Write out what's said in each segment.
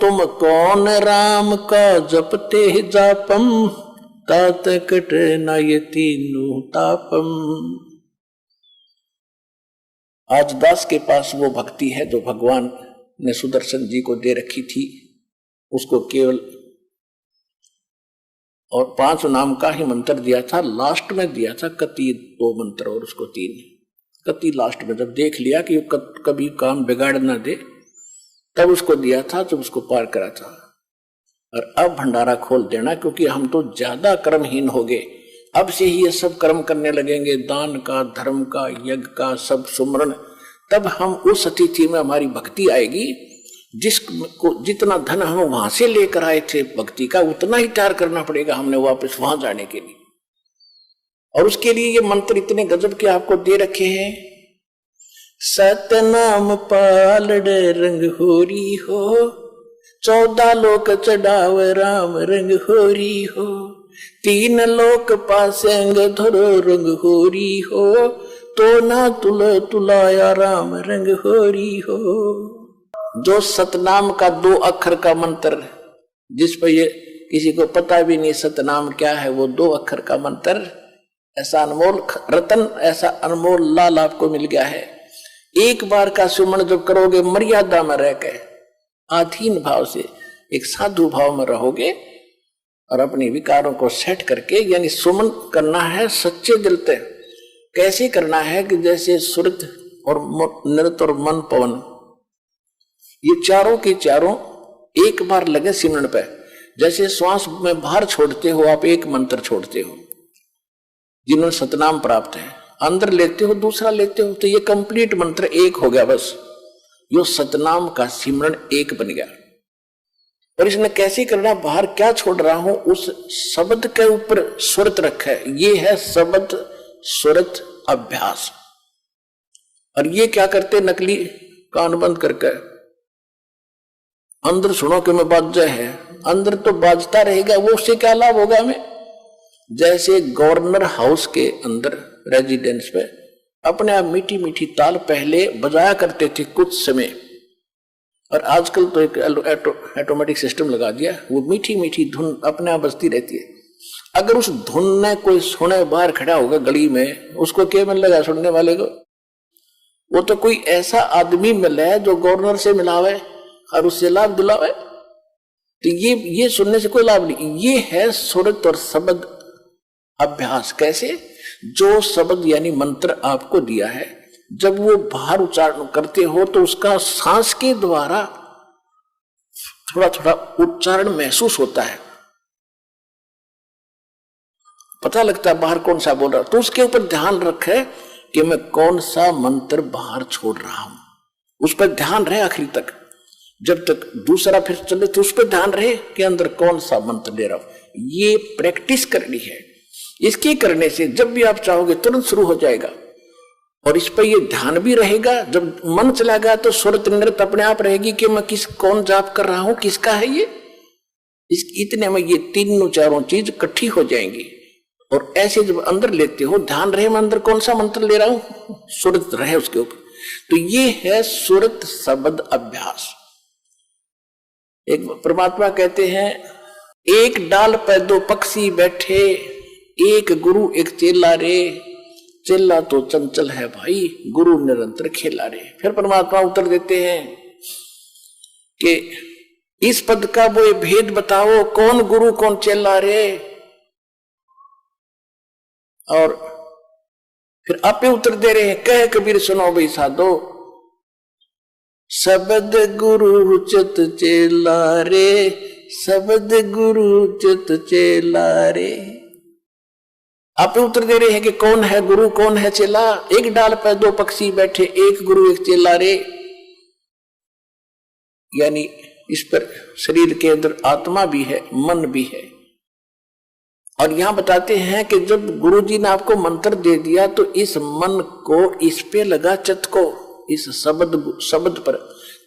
तुम कौन राम का जपते जापम, तात कट न ये तीनों तापम। आज दास के पास वो भक्ति है जो भगवान ने सुदर्शन जी को दे रखी थी, उसको केवल और 5 नाम का ही मंत्र दिया था। लास्ट में दिया था कति 2 मंत्र और उसको 3। कति लास्ट में जब देख लिया कि कभी काम बिगाड़ ना दे तब उसको दिया था, जब उसको पार करा था। और अब भंडारा खोल देना, क्योंकि हम तो ज्यादा कर्महीन हो गए। अब से ही ये सब कर्म करने लगेंगे, दान का, धर्म का, यज्ञ का, सब सुमरण। तब हम उस स्थिति में हमारी भक्ति आएगी जिसको जितना धन हम वहां से लेकर आए थे भक्ति का, उतना ही तैयार करना पड़ेगा हमने वापस वहां जाने के लिए। और उसके लिए ये मंत्र इतने गजब के आपको दे रखे हैं। सतनाम पालड़े रंग होरी हो, 14 लोक चढ़ाव राम रंग होरी हो, 3 लोक पासेंग धरो रंग होरी हो, तो ना तुलाया राम रंग होरी हो। जो सतनाम का 2 अक्षर का मंत्र, जिस पर ये किसी को पता भी नहीं सतनाम क्या है, वो 2 अक्षर का मंत्र, ऐसा अनमोल रतन, ऐसा अनमोल लाल आपको मिल गया है। एक बार का सुमन जब करोगे मर्यादा में रह के, आधीन भाव से, एक साधु भाव में रहोगे और अपने विकारों को सेट करके, यानी सुमन करना है सच्चे दिल से। कैसे करना है कि जैसे सुरत और नृत और मन पवन, ये चारों के चारों एक बार लगे सिमरन पे। जैसे श्वास में बाहर छोड़ते हो आप, एक मंत्र छोड़ते हो। जिन्होंने सतनाम प्राप्त है, अंदर लेते हो दूसरा लेते हो, तो ये कंप्लीट मंत्र एक हो गया बस। यो सतनाम का सिमरन एक बन गया। और इसने कैसे करना, बाहर क्या छोड़ रहा हूं उस शब्द के ऊपर सुरत रखा है। ये है शब्द सुरत अभ्यास। और ये क्या करते, नकली कान बंद करके अंदर सुनो कि मैं बाजा है, अंदर तो बाजता रहेगा, वो उससे क्या लाभ होगा हमें। जैसे गवर्नर हाउस के अंदर रेजिडेंस पे अपने आप मीठी मीठी ताल पहले बजाया करते थे कुछ समय, और आजकल तो एक ऑटोमेटिक सिस्टम लगा दिया, वो मीठी मीठी धुन अपने आप बजती रहती है। अगर उस धुन ने कोई सुने, बाहर खड़ा होगा गली में, उसको क्या मिल लगा सुनने वाले को? वो तो कोई ऐसा आदमी मिले जो गवर्नर से मिलावे और उससे लाभ दिलावे। तो ये सुनने से कोई लाभ नहीं। ये है सुरत और शब्द अभ्यास। कैसे? जो शब्द यानी मंत्र आपको दिया है, जब वो बाहर उच्चारण करते हो तो उसका सांस के द्वारा थोड़ा थोड़ा उच्चारण महसूस होता है, पता लगता है बाहर कौन सा बोल रहा। तो उसके ऊपर ध्यान रखे कि मैं कौन सा मंत्र बाहर छोड़ रहा हूं, उस पर ध्यान रहे आखिरी तक। जब तक दूसरा फिर चले तो उस पर ध्यान रहे कि अंदर कौन सा मंत्र दे रहा हूं। ये प्रैक्टिस करनी है। इसके करने से जब भी आप चाहोगे तुरंत शुरू हो जाएगा। और इस पर ये ध्यान भी रहेगा। जब मन चला गया तो सुरत नृत अपने आप रहेगी कि मैं कौन जाप कर रहा हूं, किसका है ये। इतने में ये तीनों चारों चीज इकट्ठी हो जाएंगी। और ऐसे जब अंदर लेते हो, ध्यान रहे मैं अंदर कौन सा मंत्र ले रहा हूं, सुरत रहे उसके ऊपर। तो ये है सुरत शब्द अभ्यास। एक परमात्मा कहते हैं, एक डाल पे 2 पक्षी बैठे, एक गुरु एक चेला रे, चेला तो चंचल है भाई, गुरु निरंतर खेला रे। फिर परमात्मा उत्तर देते हैं कि इस पद का वो भेद बताओ, कौन गुरु कौन चेला रे। और फिर आपे उत्तर दे रहे हैं, कह कबीर सुनो भाई साधो, शब्द गुरु चित चेला रे, शब्द गुरु चित चेला रे। आप उत्तर दे रहे हैं कि कौन है गुरु कौन है चेला। एक डाल पर 2 पक्षी बैठे, एक गुरु एक चेला रे। यानी इस पर शरीर के अंदर आत्मा भी है, मन भी है। और यहां बताते हैं कि जब गुरु जी ने आपको मंत्र दे दिया तो इस मन को इस पे लगा, चित्त को इस शब्द पर,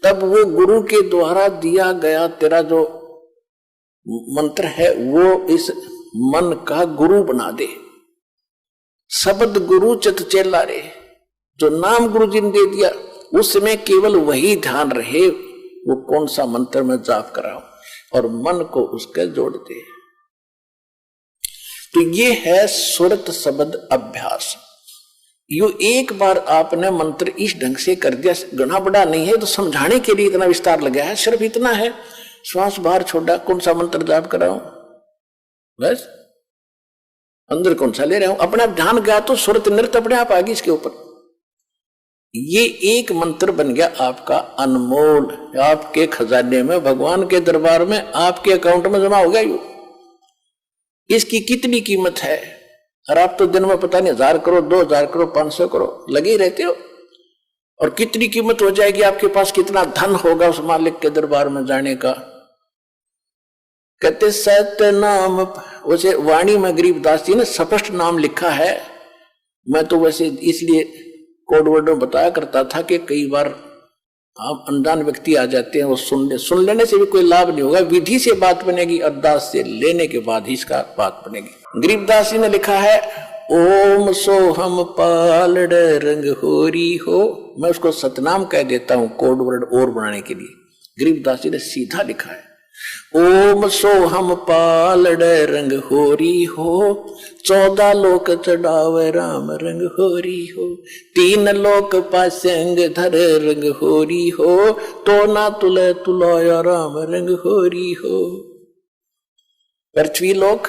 तब वो गुरु के द्वारा दिया गया तेरा जो मंत्र है वो इस मन का गुरु बना दे। शब्द गुरु चित चेला रे, जो नाम गुरु जी ने दे दिया उसमें केवल वही ध्यान रहे, वो कौन सा मंत्र में जाप कराऊं, और मन को उसके जोड़ दे। तो ये है सुरत शब्द अभ्यास। यो एक बार आपने मंत्र इस ढंग से कर दिया, घना बड़ा नहीं है तो समझाने के लिए इतना विस्तार लगा है, सिर्फ इतना है, श्वास बाहर छोड़ा, कौन सा मंत्र जाप कराऊं, बस अंदर कौन सा ले रहा हूं, अपना ध्यान गया तो सुरत नृत्य अपने आप आ गई इसके ऊपर। ये एक मंत्र बन गया आपका अनमोल, आपके खजाने में, भगवान के दरबार में, आपके अकाउंट में जमा हो गया। यू इसकी कितनी कीमत है, और आप तो दिन में पता नहीं 1000 करो, 2000 करो, 500 करो लगे ही रहते हो, और कितनी कीमत हो जाएगी आपके पास, कितना धन होगा उस मालिक के दरबार में जाने का। कहते सत्य नाम, वैसे वाणी में गरीबदास जी ने स्पष्ट नाम लिखा है, मैं तो वैसे इसलिए कोड वर्ड में बताया करता था कि कई बार आप अनजान व्यक्ति आ जाते हैं, वो सुन लेने से भी कोई लाभ नहीं होगा, विधि से बात बनेगी, अरदास से लेने के बाद ही इसका बात बनेगी। गरीबदास जी ने लिखा है ओम सोहम पालड़ रंग होरी हो, मैं उसको सतनाम कह देता हूं कोड वर्ड और बनाने के लिए। गरीबदास जी ने सीधा लिखा है ओम सोहम पालड़ रंग होरी हो, 14 लोक चढ़ावे राम रंग होरी हो, 3 लोक पासंग धर रंग होरी हो, तो ना तुले तुलाया राम रंग होरी हो। पृथ्वी लोक,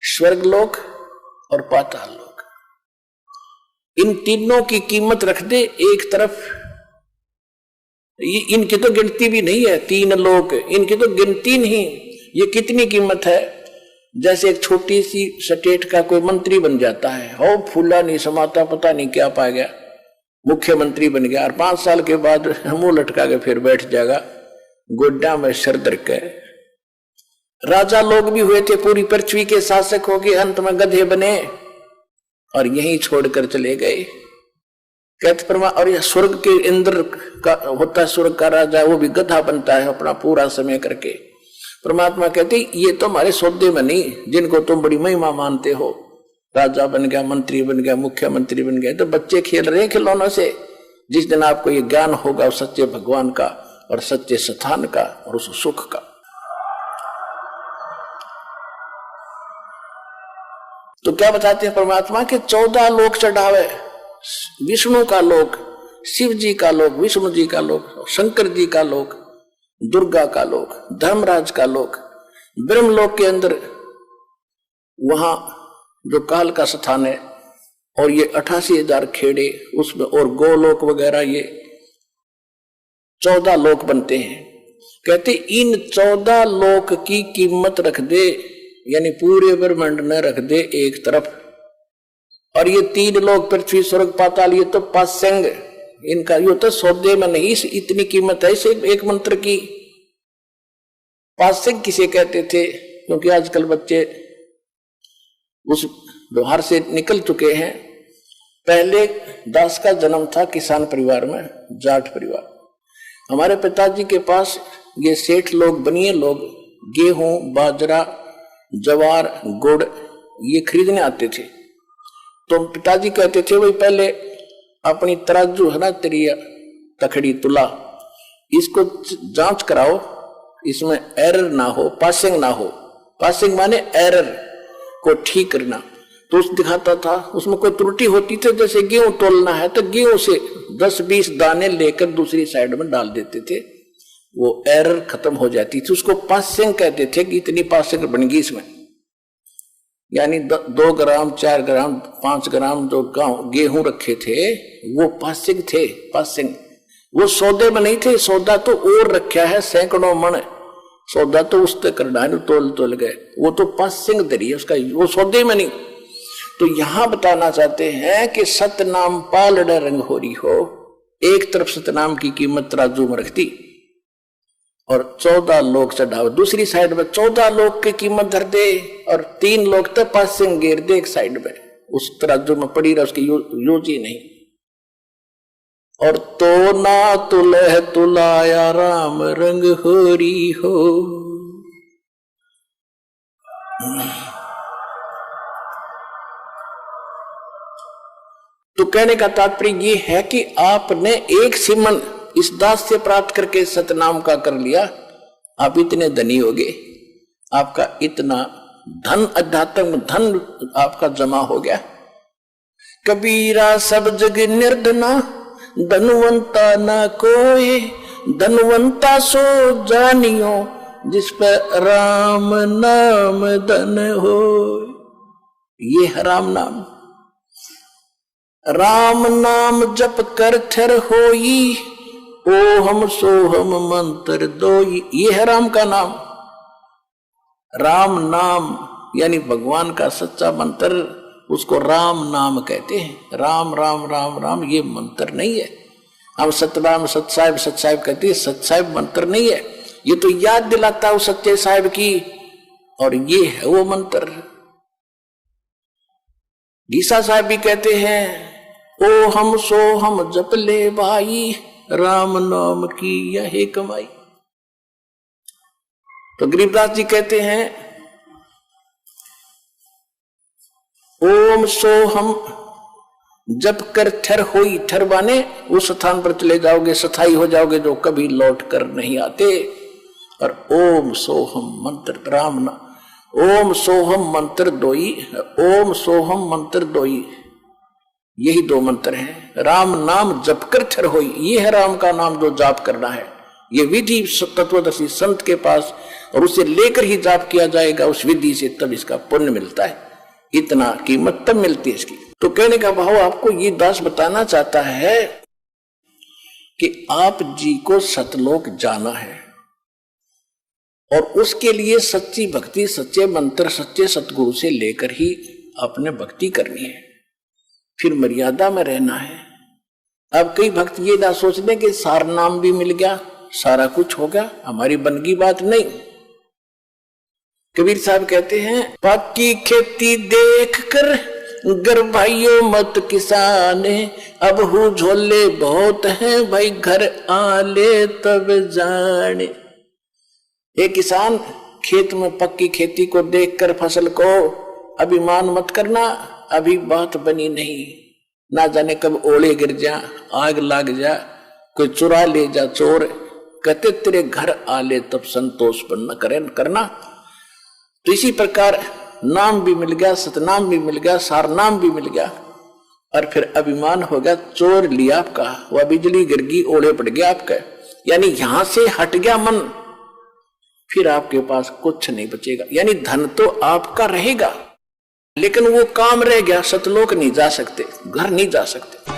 स्वर्ग लोक और पाताल लोक, इन तीनों की कीमत रख दे एक तरफ, इनकी तो गिनती भी नहीं है, 3 लोक इनकी तो गिनती नहीं, ये कितनी कीमत है। जैसे एक छोटी सी स्टेट का कोई मंत्री बन जाता है, हो फूला नहीं समाता, पता नहीं क्या पा गया, मुख्यमंत्री बन गया, और 5 साल के बाद मुंह लटका के फिर बैठ जाएगा गोड्डा में सर धर के। राजा लोग भी हुए थे, पूरी पृथ्वी के शासक हो गए, अंत में गधे बने और यहीं छोड़कर चले गए। कहते परमा, और यह स्वर्ग के इंद्र का होता है, स्वर्ग का राजा, वो भी गधा बनता है अपना पूरा समय करके। परमात्मा कहते ये तो हमारे सौदे में नहीं, जिनको तुम बड़ी महिमा मानते हो, राजा बन गया, मंत्री बन गया, मुख्यमंत्री बन गया, तो बच्चे खेल रहे हैं खिलौनों से। जिस दिन आपको ये ज्ञान होगा उस सच्चे भगवान का और सच्चे स्थान का और उस सुख का। तो क्या बताते हैं परमात्मा के 14 लोक चढ़ावे, विष्णु का लोक, शिव जी का लोक, विष्णु जी का लोक, शंकर जी का लोक, दुर्गा का लोक, धर्मराज का लोक, ब्रह्मलोक के अंदर वहां जो काल का स्थान है, और ये 88,000 खेड़े उसमें, और गोलोक वगैरह, ये 14 लोक बनते हैं। कहते इन 14 लोक की कीमत रख दे, यानी पूरे ब्रह्मांड में रख दे एक तरफ, और ये 3 लोक पृथ्वी स्वर्ग पाताल, ये तो पासंग, इनका ये तो सौदे में नहीं, इतनी कीमत है इसे एक मंत्र की। पासंग किसे कहते थे, क्योंकि आजकल बच्चे उस व्यवहार से निकल चुके हैं। पहले दास का जन्म था किसान परिवार में, जाट परिवार। हमारे पिताजी के पास ये सेठ लोग, बनिए लोग गेहूं, बाजरा, जवार, गुड़ ये खरीदने आते थे। तो पिताजी कहते थे भाई पहले अपनी तराजू है ना, तेरी तखड़ी तुला, इसको जांच कराओ, इसमें एरर ना हो, पासिंग ना हो। पासिंग माने एरर को ठीक करना। तो उस दिखाता था, उसमें कोई त्रुटि होती थी, जैसे गेहूं तोलना है तो गेहूं से 10-20 दाने लेकर दूसरी साइड में डाल देते थे, वो एरर खत्म हो जाती थी, उसको पासिंग कहते थे कि इतनी पासिंग बन गई इसमें, यानी 2 ग्राम, 4 ग्राम, 5 ग्राम जो गेहूं रखे थे वो पासिंग थे। पासिंग वो सौदे में नहीं थे, सौदा तो और रखा है, सैकड़ों मन सौदा तो उस तक करना, तोल गए, वो तो पासिंग दरी है उसका, वो सौदे में नहीं। तो यहां बताना चाहते हैं कि सतनाम पालड़ रंग होरी हो, एक तरफ सतनाम की कीमत तराजू में रखती और 14 लोग चढ़ाओ, दूसरी साइड में 14 लोग की कीमत धर दे, और 3 लोग तो पासिंग गिर दे एक साइड में, उस तराजू में पड़ी रहा, उसकी यूज ही नहीं। और तो ना तुलह तुलाया राम रंग होरी हो। तो कहने का तात्पर्य ये है कि आपने एक सिमन इस दास से प्राप्त करके सतनाम का कर लिया, आप इतने धनी हो गए, आपका इतना धन, अध्यात्म धन आपका जमा हो गया। कबीरा सब जग निर्धना, धनवंता ना कोई, धनवंता सो जानियो, जिस पर राम नाम धन हो। ये है राम नाम। राम नाम जप कर थर होई, ओहम सोहम मंत्र दोई। ये है राम का नाम। राम नाम यानी भगवान का सच्चा मंत्र, उसको राम नाम कहते हैं। राम राम राम राम ये मंत्र नहीं है। हम सतराम सत साहिब कहते हैं, सत साहिब मंत्र नहीं है, ये तो याद दिलाता है सच्चे साहिब की, और ये है वो मंत्र। गीसा साहब भी कहते हैं, ओ हम सो हम जप ले भाई, राम नाम की यही कमाई। तो गरीबदास जी कहते हैं, ओम सो हम जप कर ठर होई, ठर बाने उस स्थान पर चले जाओगे, स्थाई हो जाओगे जो कभी लौट कर नहीं आते। और ओम सोहम मंत्र राम ना, ओम सोहम मंत्र दोई, ओम सोहम मंत्र दोई, यही दो मंत्र हैं। राम नाम जप कर ठर होई, ये है राम का नाम जो जाप करना है। ये विधि तत्वदर्शी संत के पास, और उसे लेकर ही जाप किया जाएगा उस विधि से, तब इसका पुण्य मिलता है। इतना कीमत तब मिलती है इसकी। तो कहने का भाव आपको ये दास बताना चाहता है कि आप जी को सतलोक जाना है, और उसके लिए सच्ची भक्ति, सच्चे मंत्र, सच्चे सतगुरु से लेकर ही अपने भक्ति करनी है, फिर मर्यादा में रहना है। अब कई भक्त ये ना सोच लें कि सार नाम भी मिल गया, सारा कुछ हो गया, हमारी बनगी बात नहीं। कबीर साहब कहते हैं, पक्की खेती देख कर गर भाइयों मत किसाने, अब हूँ झोले बहुत हैं भाई घर आले तब जाने। एक किसान खेत में पक्की खेती को देखकर फसल को अभिमान मत करना, अभी बात बनी नहीं, ना जाने कब ओले गिर जा, आग लग जा, कोई चुरा ले जा चोर, कहते तेरे घर आले तब संतोष न करना। तो इसी प्रकार नाम भी मिल गया, सतनाम भी मिल गया, सार नाम भी मिल गया, और फिर अभिमान हो गया, चोर लिया आपका, वह बिजली गिर गई, ओले पड़ गया आपका, यानी यहां से हट गया मन, फिर आपके पास कुछ नहीं बचेगा। यानी धन तो आपका रहेगा, लेकिन वो काम रह गया, सतलोक नहीं जा सकते, घर नहीं जा सकते।